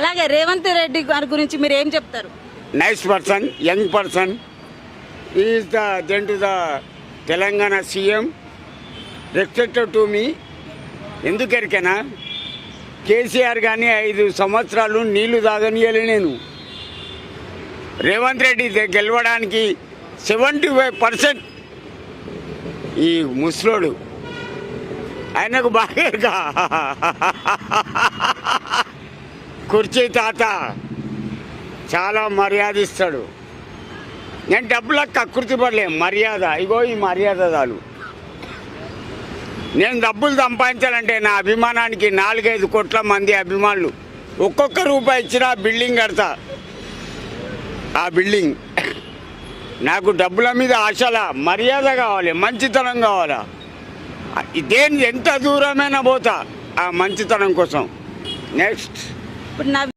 అలాగే రేవంత్ రెడ్డి గారి గురించి మీరు ఏం చెప్తారు? Nice person, young person. Is the then to the Telangana CM, respected to me. ఎందుకెరికేనా కేసీఆర్ కానీ 5 సంవత్సరాలు నీళ్లు తాగనీయలే నేను. రేవంత్ రెడ్డి గెలవడానికి 75% ఈ ముసలోడు. ఆయనకు బాగా కుర్చీ తాత చాలా మర్యాద ఇస్తాడు. నేను డబ్బులకు కకృతి పడలే, మర్యాద. ఇగో ఈ మర్యాద చాలు. నేను డబ్బులు సంపాదించాలంటే నా అభిమానానికి 4-5 కోట్ల మంది అభిమానులు ఒక్కొక్క రూపాయి ఇచ్చినా బిల్డింగ్ కడతా. ఆ బిల్డింగ్ నాకు డబ్బుల మీద ఆశల, మర్యాద కావాలి, మంచితనం కావాలా. ఎంత దూరమైనా పోతా ఆ మంచితనం కోసం. నెక్స్ట్ ఇప్పుడు